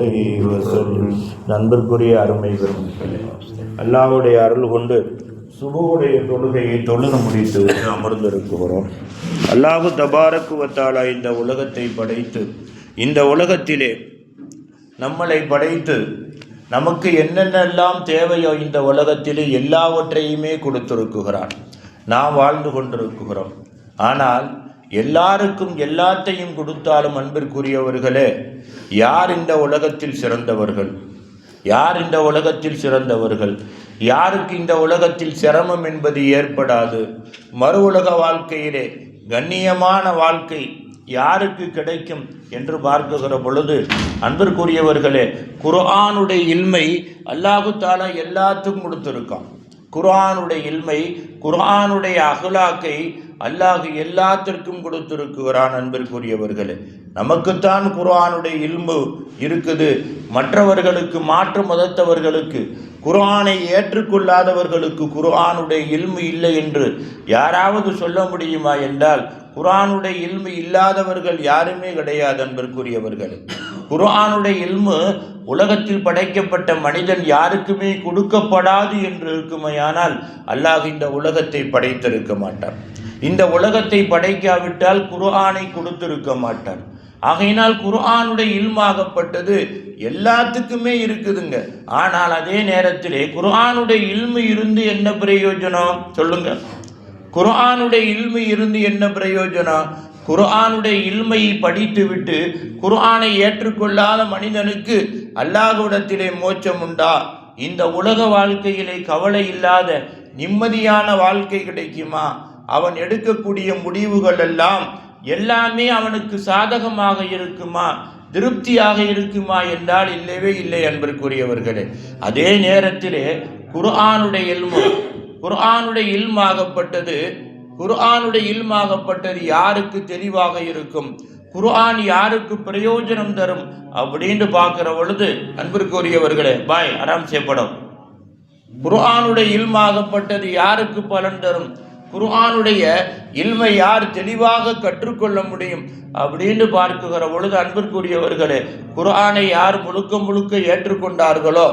அலைஹி வஸல்லம். நண்பர்க்குரிய அருமை பெரும் அல்லாஹ்வுடைய அருள் கொண்டு சுபுவுடைய தொழுகையை தொழுது முடித்து விட்டு அமர்ந்திருக்கிறோம். அல்லாஹு தபாரக்கு வ தஆலா இந்த உலகத்தை படைத்து, இந்த உலகத்திலே நம்மளை படைத்து நமக்கு என்னென்னெல்லாம் தேவையோ இந்த உலகத்திலே எல்லாவற்றையுமே கொடுத்திருக்குகிறான். நாம் வாழ்ந்து கொண்டிருக்கிறோம். ஆனால் எல்லாருக்கும் எல்லாத்தையும் கொடுத்தாலும் அன்பிற்குரியவர்களே, யார் இந்த உலகத்தில் சிறந்தவர்கள்? யார் இந்த உலகத்தில் சிறந்தவர்கள்? யாருக்கு இந்த உலகத்தில் சிரமம் என்பது ஏற்படாது? மறு உலக வாழ்க்கையிலே கண்ணியமான வாழ்க்கை யாருக்கு கிடைக்கும் என்று பார்க்குகிற பொழுது அன்பிற்குரியவர்களே, குர்ஆனுடைய இல்மை அல்லாஹு தஆலா எல்லாத்துக்கும் கொடுத்துருக்கான். குர்ஆனுடைய இல்மை, குர்ஆனுடைய அஹ்லாக்கை அல்லாஹ் எல்லாத்திற்கும் கொடுத்திருக்கிறான். அன்பிற்குரியவர்களே, நமக்குத்தான் குர்ஆனுடைய இல்மு இருக்குது. மற்றவர்களுக்கு, மாற்று மதத்தவர்களுக்கு, குர்ஆனை ஏற்றுக்கொள்ளாதவர்களுக்கு குர்ஆனுடைய இல்மு இல்லை என்று யாராவது சொல்ல முடியுமா என்றால், குர்ஆனுடைய இல்மு இல்லாதவர்கள் யாருமே கிடையாது. அன்பிற்குரியவர்களே, குர்ஆனுடைய இல்மு உலகத்தில் படைக்கப்பட்ட மனிதன் யாருக்குமே கொடுக்கப்படாது என்று இருக்குமையானால் அல்லாஹ் இந்த உலகத்தை படைத்திருக்க மாட்டான். இந்த உலகத்தை படைக்காவிட்டால் குர்ஆனை கொடுத்திருக்க மாட்டான். ஆகையினால் குர்ஆனுடைய இல்மாகப்பட்டது எல்லாத்துக்குமே இருக்குதுங்க. ஆனால் அதே நேரத்திலே குர்ஆனுடைய இல்மு இருந்து என்ன பிரயோஜனம் சொல்லுங்க? குர்ஆனுடைய இல்மு இருந்து என்ன பிரயோஜனம்? குர்ஆனுடைய இல்மையை படித்துவிட்டு குர்ஆனை ஏற்றுக்கொள்ளாத மனிதனுக்கு அல்லாஹ்விடத்திலே மோட்சம் உண்டா? இந்த உலக வாழ்க்கையிலே கவலை இல்லாத நிம்மதியான வாழ்க்கை கிடைக்குமா? அவன் எடுக்கக்கூடிய முடிவுகள் எல்லாமே அவனுக்கு சாதகமாக இருக்குமா, திருப்தியாக இருக்குமா என்றால் இல்லவே இல்லை. அன்பிற்குரியவர்களே, அதே நேரத்திலே குர்ஆனுடைய இல்மு, குர்ஆனுடைய இல்மாகப்பட்டது யாருக்கு தெளிவாக இருக்கும், குர்ஆன் யாருக்கு பிரயோஜனம் தரும் அப்படின்னு பார்க்கிற பொழுது அன்பிற்குரியவர்களே, பாய் ஆராம் செய்யப்படும். குர்ஆனுடைய இல்மாகப்பட்டது யாருக்கு பலன் தரும், குர்ஆனுடைய இல்மை யார் தெளிவாக கற்றுக்கொள்ள முடியும் அப்படின்னு பார்க்குகிற பொழுது அன்பிற்குரியவர்களே, குர்ஆனை யார் முழுக்க ஏற்றுக்கொண்டார்களோ,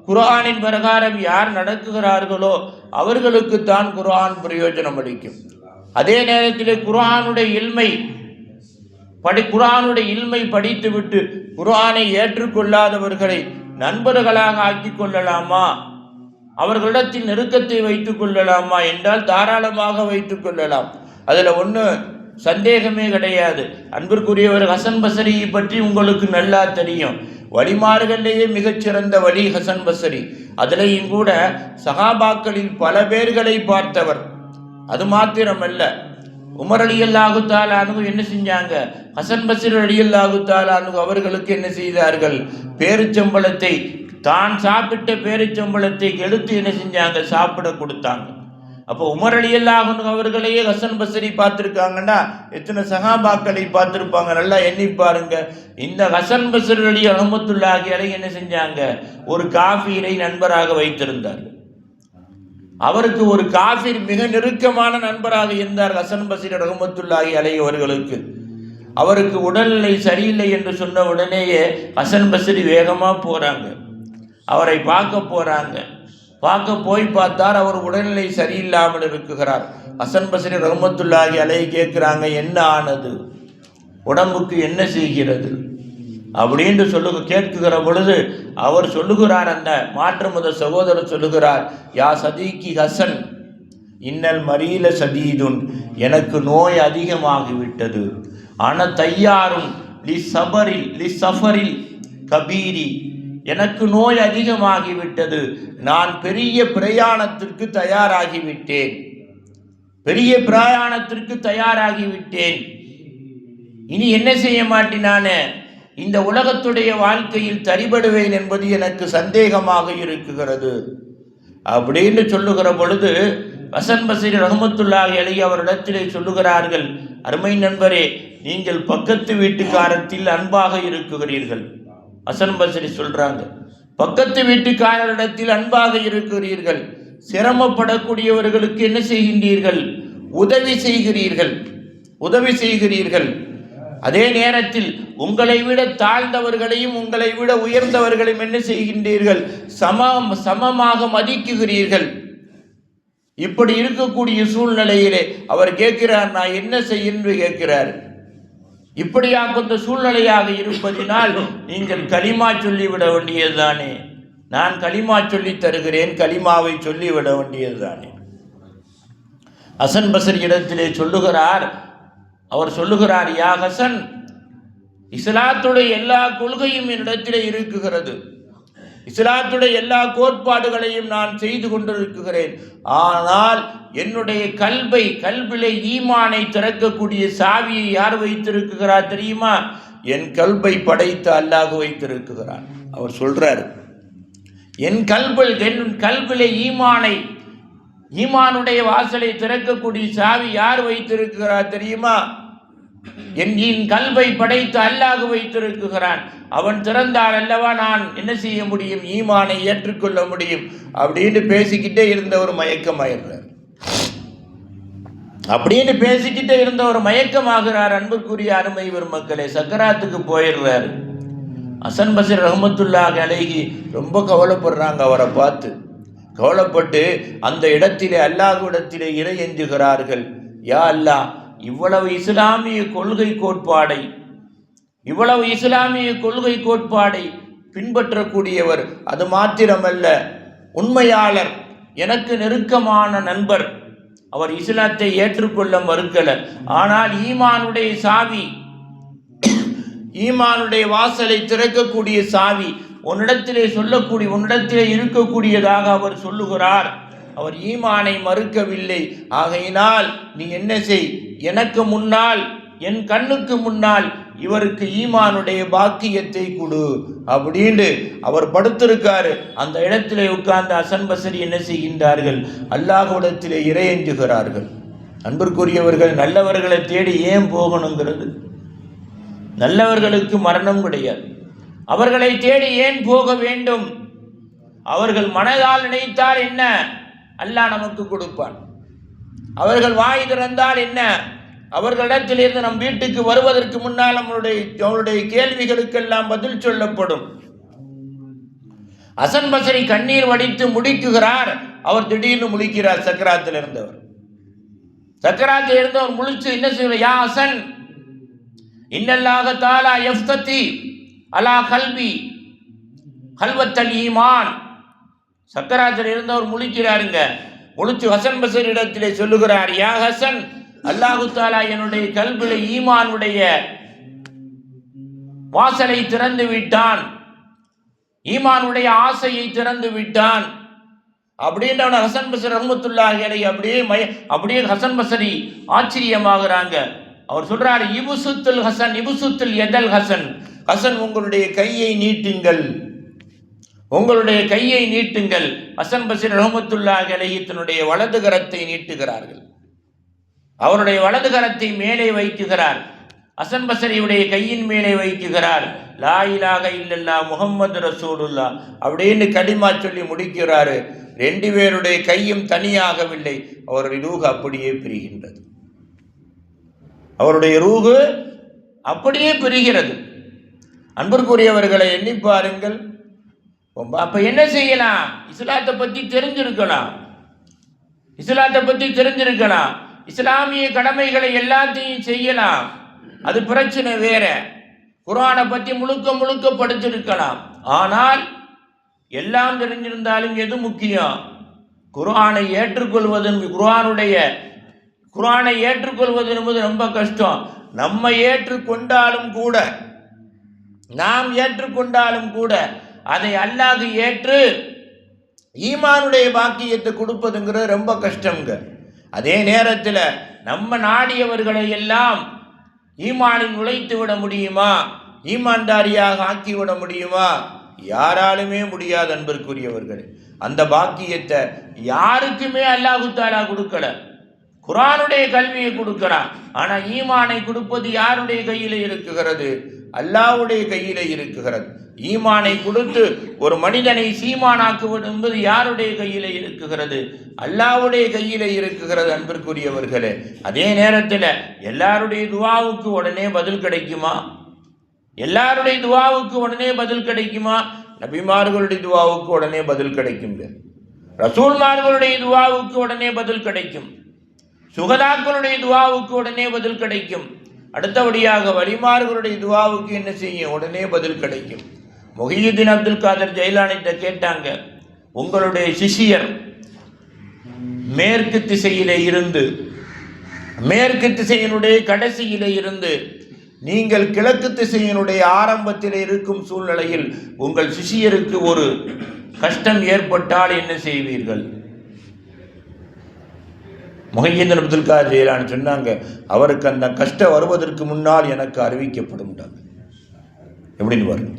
குர்ஆனின் பிரகாரம் யார் நடக்குகிறார்களோ அவர்களுக்குத்தான் குர்ஆன் பிரயோஜனம் அளிக்கும். அதே நேரத்தில் குர்ஆனுடைய இல்மை படித்துவிட்டு குர்ஆனை ஏற்றுக்கொள்ளாதவர்களை நண்பர்களாக ஆக்கிக் கொள்ளலாமா, அவர்களிடத்தில் நெருக்கத்தை வைத்துக் கொள்ளலாமா என்றால் தாராளமாக வைத்துக் கொள்ளலாம். அதில் ஒன்றும் சந்தேகமே கிடையாது. அன்பிற்குரியவர் ஹசன் பஸ்ரியை பற்றி உங்களுக்கு நல்லா தெரியும். வலிமார்களிலேயே மிகச்சிறந்த வலி ஹசன் பஸ்ரி. அதிலையும் கூட சஹாபாக்களில் பல பேர்களை பார்த்தவர். அது மாத்திரமல்ல, உமர் ரலியல்லாஹு தஆலா அன்ஹு என்ன செஞ்சாங்க, ஹசன் பஸ்ரி ரலியல்லாஹு தஆலா அன்ஹு அவர்களுக்கு என்ன செய்தார்கள், பேரிச்சம்பழத்தை, தான் சாப்பிட்ட பேரிச்சம்பழத்தை எடுத்து என்ன செஞ்சாங்க, சாப்பிட கொடுத்தாங்க. அப்போ உமர் ரலியல்லாஹு அன்ஹு அவர்களையே ஹசன் பஸ்ரி பார்த்துருக்காங்கன்னா எத்தனை சஹாபாக்களை பார்த்துருப்பாங்க? நல்லா எண்ணி பாருங்க. இந்த ஹசன் பஸ்ரி ரஹ்மத்துல்லாஹி அலைஹி என்ன செஞ்சாங்க, ஒரு காஃபிரை நண்பராக வைத்திருந்தார்கள். அவருக்கு ஒரு காஃபிர் மிக நெருக்கமான நண்பராக இருந்தார் ஹசன் பஸ்ரி ரஹ்மத்துல்லாஹி அலைஹி அவர்களுக்கு. அவருக்கு உடல்நிலை சரியில்லை என்று சொன்ன உடனேயே ஹசன் பஸ்ரி வேகமாக போகிறாங்க, அவரை பார்க்க போகிறாங்க. போய் பார்த்தார், அவர் உடல்நிலை சரியில்லாமல் இருக்குகிறார். ஹசன் பஸ்ரி ரஹ்மத்துல்லாஹி அலைஹி கேட்குறாங்க, என்ன ஆனது, உடம்புக்கு என்ன செய்கிறது அப்படின்னு கேட்குகிற பொழுது அவர் சொல்லுகிறார், அந்த மாற்று மத சகோதரர் சொல்லுகிறார், யா சதீக்கி ஹசன் இன்னல் மரீல சதீதுன், எனக்கு நோய் அதிகமாகிவிட்டது. ஆனால் தையாரும் லி சஃபரில் கபீரி, எனக்கு நோய் அதிகமாகிவிட்டது, நான் பெரிய பிரயாணத்திற்கு தயாராகிவிட்டேன், இனி என்ன செய்ய மாட்டினானே, இந்த உலகத்துடைய வாழ்க்கையில் தரிபடுவேன் என்பது எனக்கு சந்தேகமாக இருக்குகிறது அப்படின்னு சொல்லுகிற பொழுது ஹசன் பஸ்ரி ரஹ்மத்துல்லாஹி அலைஹி அவரிடத்திலே சொல்லுகிறார்கள், அருமை நண்பரே, நீங்கள் பக்கத்து வீட்டுக்காரத்தில் அன்பாக இருக்கிறீர்கள். ஹசன் பஸ்ரி சொல்றாங்க, பக்கத்து வீட்டுக்காரரிடத்தில் அன்பாக இருக்கிறீர்கள், சிரமப்படக்கூடியவர்களுக்கு என்ன செய்கின்றீர்கள், உதவி செய்கிறீர்கள். அதே நேரத்தில் உங்களை விட தாழ்ந்தவர்களையும் உங்களை விட உயர்ந்தவர்களையும் என்ன செய்கின்றீர்கள்? சமமாக மதிக்குகிறீர்கள். இப்படி இருக்கக்கூடிய சூழ்நிலையிலே அவர் கேட்கிறார், நான் என்ன செய்யன்னு கேட்கிறார். இப்படியாக இந்த சூழ்நிலையாக இருப்பதினால் நீங்கள் கலிமா சொல்லிவிட வேண்டியதுதானே. நான் கலிமா சொல்லி தருகிறேன், கலிமாவை சொல்லிவிட வேண்டியதுதானே. ஹசன் பஸ்ரி இடத்திலே சொல்லுகிறார், அவர் சொல்லுகிறார், யா ஹசன், இஸ்லாத்துடைய எல்லா கொள்கையும் என்னிடத்திலே இருக்குகிறது, இஸ்லாத்துடைய எல்லா கோட்பாடுகளையும் நான் செய்து கொண்டிருக்கிறேன். ஆனால் என்னுடைய கல்பிலே ஈமானை திறக்கக்கூடிய சாவியை யார் வைத்திருக்கிறார் தெரியுமா? என் கல்பை படைத்து அல்லாஹ் வைத்திருக்கிறான். அவர் சொல்றார், என் கல்பிலே ஈமானுடைய வாசலை திறக்கக்கூடிய சாவி யார் வைத்திருக்கிறார் தெரியுமா? என் கல்பை படைத்து அல்லாஹ் வைத்திருக்கிறான். அவன் திறந்தால் அல்லவா நான் என்ன செய்ய முடியும்? ஈமானை ஏற்றுக்கொள்ள முடியும். அப்படின்னு பேசிக்கிட்டே இருந்த ஒரு மயக்கமாயிடுறார். அப்படின்னு பேசிக்கிட்டே இருந்த ஒரு மயக்கமாகிறார். அன்புக்குரிய அருமை பெருமக்களே, சக்கராத்துக்கு போயிடுறாரு. ஹசன் பஸ்ரி ரஹ்மத்துல்லாஹி அலைஹி ரொம்ப கவலைப்படுறாங்க. அவரை பார்த்து கவலைப்பட்டு அந்த இடத்திலே அல்லாஹ்விடத்திலே இறை எஞ்சுகிறார்கள். யா அல்லாஹ், இவ்வளவு இஸ்லாமிய கொள்கை கோட்பாடை பின்பற்றக்கூடியவர், அது மாத்திரமல்ல உண்மையாளர், எனக்கு நெருக்கமான நண்பர், அவர் இஸ்லாத்தை ஏற்றுக்கொள்ள மறுக்கல. ஆனால் ஈமானுடைய வாசலை திறக்கக்கூடிய சாவி உன்னிடத்திலே இருக்கக்கூடியதாக அவர் சொல்லுகிறார். அவர் ஈமானை மறுக்கவில்லை. ஆகையினால் நீ என்ன செய், எனக்கு முன்னால், என் கண்ணுக்கு முன்னால் இவருக்கு ஈமானுடைய பாக்கியத்தை கொடு அப்படின்னு அவர் படுத்திருக்காரு. அந்த இடத்திலே உட்கார்ந்து ஹசன் பஸ்ரி என்ன செய்கின்றார்கள்? அல்லாஹ்விடத்திலே இறையஞ்சுகிறார்கள். அன்பிற்குரியவர்கள், நல்லவர்களை தேடி ஏன் போகணுங்கிறது? நல்லவர்களுக்கு மரணம் கிடையாது. அவர்களை தேடி ஏன் போக வேண்டும்? அவர்கள் மனதால் நினைத்தால் என்ன, அல்லாஹ் நமக்கு கொடுப்பான். அவர்கள் வாய் திறந்தால் என்ன, அவர்களிடத்திலிருந்து நம் வீட்டுக்கு வருவதற்கு முன்னால் அவருடைய கேள்விகளுக்கெல்லாம் பதில் சொல்லப்படும். ஹசன் பஸ்ரி கண்ணீர் வடித்து முடிக்குகிறார். அவர் திடீர்னு முழிக்கிறார். சக்கராத்தில் இருந்தவர் முழிச்சு என்ன செய்வார்? யா ஹசன், இன்னல்லாஹ தஆலா யஃப்ததி அலா கல்வி கல்வத்தல் ஈமான். சக்கராத்தில் இருந்தவர் முழிக்கிறாருங்க. முழிச்சு ஹசன் பஸ்ரி இடத்திலே சொல்லுகிறார், யா ஹசன், அல்லாஹு தஆலா என்னுடைய கல்பிலே ஈமானுடைய வாசலை திறந்து விட்டான், ஈமானுடைய ஆசையை திறந்து விட்டான் அப்படின்ற ஹசன் பஸ்ரி ரஹ்மத்துல்லாஹி அலைஹி அப்படியே ஹசன் பஸ்ரி ஆச்சரியமாகறாங்க. அவர் சொல்றாரு, இபுசுத்துல் எதல் ஹசன், ஹசன் உங்களுடைய கையை நீட்டுங்கள். ஹசன் பஸ்ரி ரஹ்மத்துல்லாஹி அலைஹி தன்னுடைய வலது கரத்தை நீட்டுகிறார்கள். அவருடைய வலது கரத்தை மேலே வைக்குகிறார். ஹசன் பஸ்ரியுடைய கையின் மேலே வைக்குகிறார். லா இலாஹ இல்லல்லாஹ் முஹம்மது ரசூலுல்லாஹ் அப்படின்னு கலிமா சொல்லி முடிக்கிறாரு. ரெண்டு பேருடைய கையும் தனியாகவில்லை. அவருடைய ரூஹ் அப்படியே பிரிகின்றது. அவருடைய ரூஹு அப்படியே பிரிகிறது. அன்பிற்குரியவர்களை எண்ணி பாருங்கள். அப்ப என்ன செய்யலாம்? இஸ்லாத்தை பற்றி தெரிஞ்சிருக்கலாம். இஸ்லாமிய கடமைகளை எல்லாத்தையும் செய்யலாம், அது பிரச்சனை வேற. குர்ஆனை பற்றி முழுக்க படிச்சிருக்கலாம். ஆனால் எல்லாம் தெரிஞ்சிருந்தாலும் எது முக்கியம்? குர்ஆனை ஏற்றுக்கொள்வது என்பது ரொம்ப கஷ்டம். நாம் ஏற்றுக்கொண்டாலும் கூட அதை அல்லாஹ் ஏற்று ஈமானுடைய பாக்கியத்தை கொடுப்பதுங்கிறது ரொம்ப கஷ்டங்க. அதே நேரத்தில் நம்ம நாடியவர்களை எல்லாம் ஈமானில் நுழைத்து விட முடியுமா? ஈமான்தாரியாக ஆக்கிவிட முடியுமா? யாராலுமே முடியாது. அன்பிற்குரியவர்களே, அந்த பாக்கியத்தை யாருக்குமே அல்லாஹு தஆலா கொடுக்கல. குர்ஆனுடைய கல்வியை கொடுக்கிறான். ஆனால் ஈமானை கொடுப்பது யாருடைய கையில் இருக்குகிறது? அல்லாஹ்வுடைய கையில் இருக்குகிறது. ஈமானை கொடுத்து ஒரு மனிதனை சீமானாக்குவது என்பது யாருடைய கையிலே இருக்குகிறது? அல்லாஹ்வுடைய கையிலே இருக்குகிறது அன்பிற்குரியவர்களே. அதே நேரத்தில் எல்லாருடைய துஆவுக்கு உடனே பதில் கிடைக்குமா? எல்லாருடைய துஆவுக்கு உடனே பதில் கிடைக்குமா? நபிமார்களுடைய துஆவுக்கு உடனே பதில் கிடைக்கும், ரசூல்மார்களுடைய துஆவுக்கு உடனே பதில் கிடைக்கும், சுகதாக்களுடைய துஆவுக்கு உடனே பதில் கிடைக்கும். அடுத்தபடியாக வலிமார்களுடைய துஆவுக்கு என்ன செய்யும்? உடனே பதில் கிடைக்கும். முஹியுத்தீன் அப்துல் காதர் ஜைலானிட்ட கேட்டாங்க, உங்களுடைய சிஷியர் மேற்கு திசையிலே இருந்து, மேற்கு திசையினுடைய கடைசியிலே இருந்து நீங்கள் கிழக்கு திசையினுடைய ஆரம்பத்தில் இருக்கும் சூழ்நிலையில் உங்கள் சிஷியருக்கு ஒரு கஷ்டம் ஏற்பட்டால் என்ன செய்வீர்கள்? முஹியுத்தீன் அப்துல் காதர் ஜைலானி சொன்னாங்க, அவருக்கு அந்த கஷ்டம் வருவதற்கு முன்னால் எனக்கு அறிவிக்கப்படும். எப்படின்னு பாருங்க,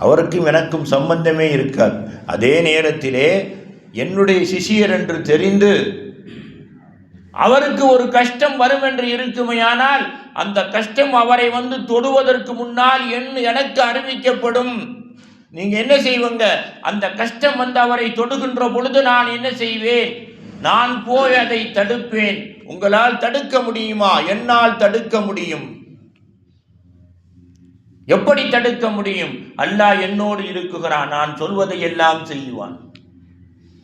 அவருக்கும் எனக்கும் சம்பந்தமே இருக்காது. அதே நேரத்திலே என்னுடைய சிஷியர் என்று தெரிந்து அவருக்கு ஒரு கஷ்டம் வரும் என்று இருக்குமையானால் அந்த கஷ்டம் அவரை வந்து தொடுவதற்கு முன்னால் எனக்கு அறிவிக்கப்படும். நீங்க என்ன செய்வங்க? அந்த கஷ்டம் வந்து அவரை தொடுகின்ற பொழுது நான் என்ன செய்வேன்? நான் போய் அதை தடுப்பேன். உங்களால் தடுக்க முடியுமா? என்னால் தடுக்க முடியும். எப்படி தடுக்க முடியும்? அல்லாஹ் என்னோடு இருக்குகிறான், நான் சொல்வதை எல்லாம் செய்வான்.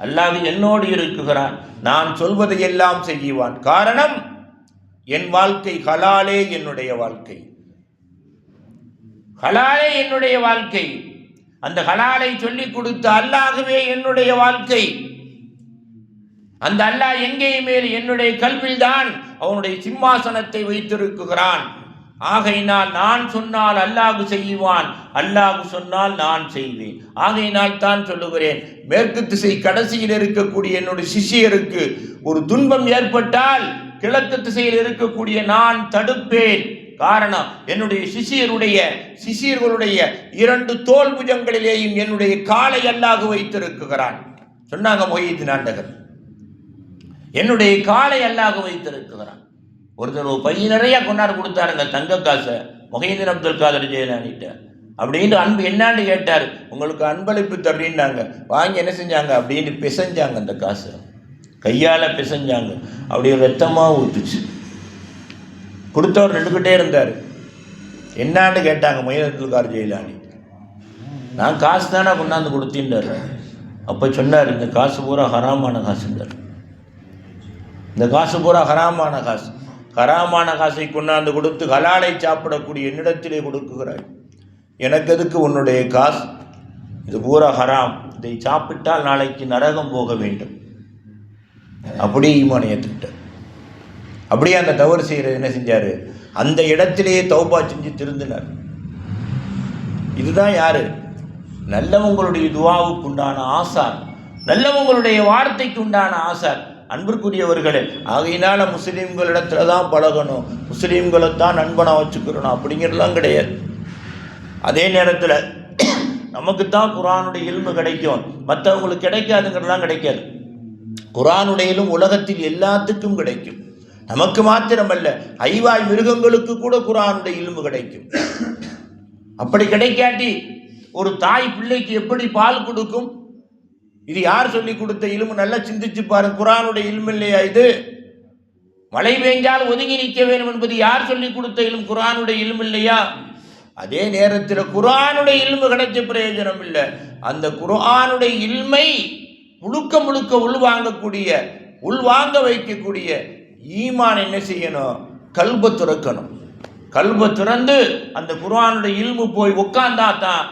அல்லாஹ் என்னோடு இருக்குகிறான், நான் சொல்வதை எல்லாம் செய்வான். காரணம், என் வாழ்க்கை ஹலாலே என்னுடைய வாழ்க்கை, ஹலாலே என்னுடைய வாழ்க்கை. அந்த ஹலாலை சொல்லிக் கொடுத்த அல்லாஹ்வே என்னுடைய வாழ்க்கை. அந்த அல்லாஹ் எங்கேயுமே என்னுடைய கல்வில் தான் அவனுடைய சிம்மாசனத்தை வைத்திருக்கிறான். ஆகையினால் நான் சொன்னால் அல்லாஹ் செய்வான், அல்லாஹ் சொன்னால் நான் செய்வேன். ஆகையினால் தான் சொல்லுகிறேன், மேற்கு திசை கடைசியில் இருக்கக்கூடிய என்னுடைய சிஷியருக்கு ஒரு துன்பம் ஏற்பட்டால் கிழக்கு திசையில் இருக்கக்கூடிய நான் தடுப்பேன். காரணம், என்னுடைய சிஷியர்களுடைய இரண்டு தோல் புஜங்களிலேயும் என்னுடைய காலை அல்லாஹ் வைத்திருக்கிறான். சொன்னாங்க முஹியுத்தீன் ஆண்டகர், என்னுடைய காலை அல்லாஹ் வைத்திருக்கிறான். ஒருத்தர் ஒரு பைய நிறைய கொண்டாடு கொடுத்தாருங்க தங்க காசை முஹியுத்தீன் அப்துல் காதர் ஜைலானிட்ட. அப்படின்னு அன்பு என்னான்னு கேட்டார். உங்களுக்கு அன்பளிப்பு தர்றீன்னாங்க. வாங்கி என்ன செஞ்சாங்க? அப்படின்னு பிசைஞ்சாங்க, அந்த காசை கையால் பிசைஞ்சாங்க. அப்படியே ரத்தமாக ஊற்றுச்சு. கொடுத்தவர் நின்றுக்கிட்டே இருந்தார். என்னான்னு கேட்டாங்க முஹியுத்தீன் அப்துல் காதர் ஜைலானி. நான் காசு தானே கொண்டாந்து கொடுத்தின்றார். அப்போ சொன்னார், இந்த காசு பூரா ஹராமான காசுன்றார். இந்த காசு பூரா ஹராமான காசு. ஹராமான காசை கொண்டாந்து கொடுத்து ஹலாலை சாப்பிடக்கூடிய என்னிடத்திலே கொடுக்குகிறாய். எனக்கு எதுக்கு உன்னுடைய காசு? இது பூரா ஹராம், இதை சாப்பிட்டால் நாளைக்கு நரகம் போக வேண்டும். அப்படியே ஈமானை ஏற்றுக்கிட்டார். அப்படியே அந்த தவறு செய்கிறது என்ன செஞ்சார்? அந்த இடத்திலேயே தௌபா செஞ்சு திருந்தினார். இதுதான் யாரு? நல்லவங்களுடைய துஆவுக்கு உண்டான ஆசார், நல்லவங்களுடைய வார்த்தைக்கு உண்டான ஆசார். அன்பிற்குரியவர்களே, ஆகையினால முஸ்லீம்களிடத்துல தான் பழகணும், முஸ்லீம்களை தான் நண்பனாக வச்சுக்கிறணும் அப்படிங்கிறதுலாம் கிடையாது. அதே நேரத்தில் நமக்கு தான் குர்ஆனுடைய இல்மு கிடைக்கும், மற்றவங்களுக்கு கிடைக்காதுங்கிறதுலாம் கிடைக்காது. குர்ஆனுடைய இல்மு உலகத்தில் எல்லாத்துக்கும் கிடைக்கும். நமக்கு மாத்திரமல்ல, ஐவாய் மிருகங்களுக்கு கூட குர்ஆனுடைய இல்மு கிடைக்கும். அப்படி கிடைக்காட்டி ஒரு தாய் பிள்ளைக்கு எப்படி பால் கொடுக்கும்? இது யார் சொல்லி கொடுத்த இல்மு? நல்லா சிந்திச்சு பாருங்க. குர்ஆனுடைய இல்மு இல்லையா இது? மழை பெய்ஞ்சால் ஒதுங்கி நிற்க வேண்டும் என்பது யார் சொல்லி கொடுத்த இல்மு? குர்ஆனுடைய இல்மு இல்லையா? அதே நேரத்தில் குர்ஆனுடைய இல்மு கிடைச்ச பிரயோஜனம் இல்லை. அந்த குர்ஆனுடைய இல்மை முழுக்க முழுக்க உள்வாங்க வைக்கக்கூடிய ஈமான் என்ன செய்யணும்? கல்பை துறக்கணும். கல்பை திறந்து அந்த குர்ஆனுடைய இல்மு போய் உட்கார்ந்தா தான்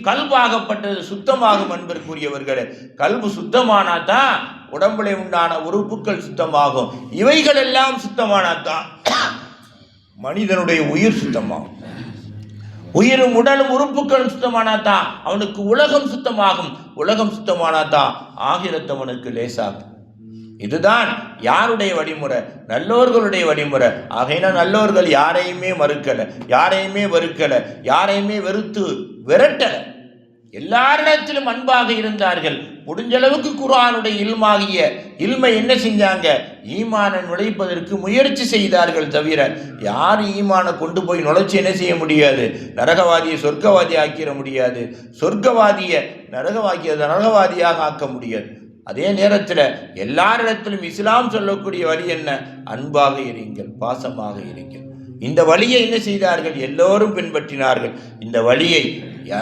கல்பாகப்பட்டது சுத்தமாகும். அன்பிற்குரியவர்களே, கல்பு சுத்தமானாதான் உடம்புல உண்டான உறுப்புகள் சுத்தமாகும். இவைகள் எல்லாம் சுத்தமானாதான் மனிதனுடைய உயிர் சுத்தமாகும். உயிரும் உடலும் உறுப்புகளும் சுத்தமானாதான் அவனுக்கு உலகம் சுத்தமாகும். உலகம் சுத்தமானாதான் ஆகிரத் அவனுக்கு லேசாகும். இதுதான் யாருடைய வழிமுறை? நல்லோர்களுடைய வழிமுறை. ஆகையினால் நல்லோர்கள் யாரையுமே மறுக்கல, யாரையுமே வெறுக்கல, யாரையுமே வெறுத்து விரட்டல. எல்லாரிடத்திலும் அன்பாக இருந்தார்கள். முடிஞ்ச அளவுக்கு குர்ஆனுடைய இல்மை என்ன செஞ்சாங்க? ஈமானை நுழைப்பதற்கு முயற்சி செய்தார்கள். தவிர யார் ஈமானை கொண்டு போய் நுழைச்சி என்ன செய்ய முடியாது? நரகவாதியை சொர்க்கவாதி ஆக்கிட முடியாது, சொர்க்கவாதியை நரகவாதியாக ஆக்க முடியாது. அதே நேரத்தில் எல்லாரிடத்திலும் இஸ்லாம் சொல்லக்கூடிய வழி என்ன? அன்பாக இருங்கள், பாசமாக இருங்கள். இந்த வழியை என்ன செய்தார்கள்? எல்லோரும் பின்பற்றினார்கள். இந்த வழியை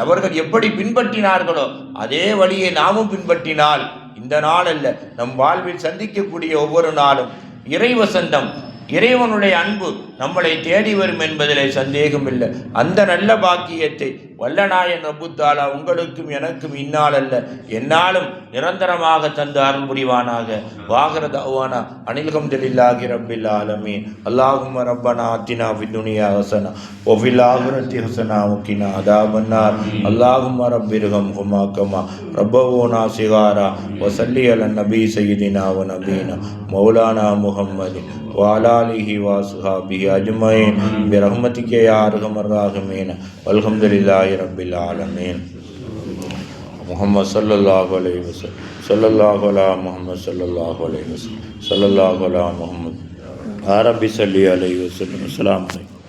அவர்கள் எப்படி பின்பற்றினார்களோ அதே வழியை நாமும் பின்பற்றினால் இந்த நாள் அல்ல, நம் வாழ்வில் சந்திக்கக்கூடிய ஒவ்வொரு நாளும் இறைவசந்தம், இறைவனுடைய அன்பு நம்மளை தேடி வரும் என்பதிலே சந்தேகம் இல்லை. அந்த நல்ல பாக்கியத்தை வல்லநாயன் ரப்பு தஆலா உங்களுக்கும் எனக்கும் இந்நாள் அல்ல என்னாலும் நிரந்தரமாக தந்து அருள் புரிவானாக. வாகிர தஅவானா அனில் ஹம்துலில்லாஹி ரப்பில் ஆலமீன். அல்லாஹும்ம ரப்பனா ஆத்தினா ஃபித் துன்யா ஹஸனா வ ஃபில் ஆகிரத்தி ஹஸனா வ கினா அதாபன்னார். அல்லாஹும்ம ரப்பிர்ஹம்ஹுமா கமா ரப்பவுனா சிகாரா வ ஸல்லி அலன் நபி சய்யிதினா வ நபீனா மௌலானா முஹம்மதின் வ அலா ஆலிஹி வ அஸ்ஹாபிஹி அஜ்மஈன் பிரஹ்மதிக யா அர்ஹமர் ராஹிமீன். வல்ஹம்துலில்லாஹி ரப்பில் ஆலமீன். முஹம்மது ஸல்லல்லாஹு அலைஹி வஸல்லம். ஸல்லல்லாஹு அலா முஹம்மது ஸல்லல்லாஹு அலைஹி வஸல்லம். ஸல்லல்லாஹு அலா முஹம்மது. யா ரப்பி ஸல்லி அலைஹி வஸல்லம். அஸ்ஸலாமு அலைக்கும்.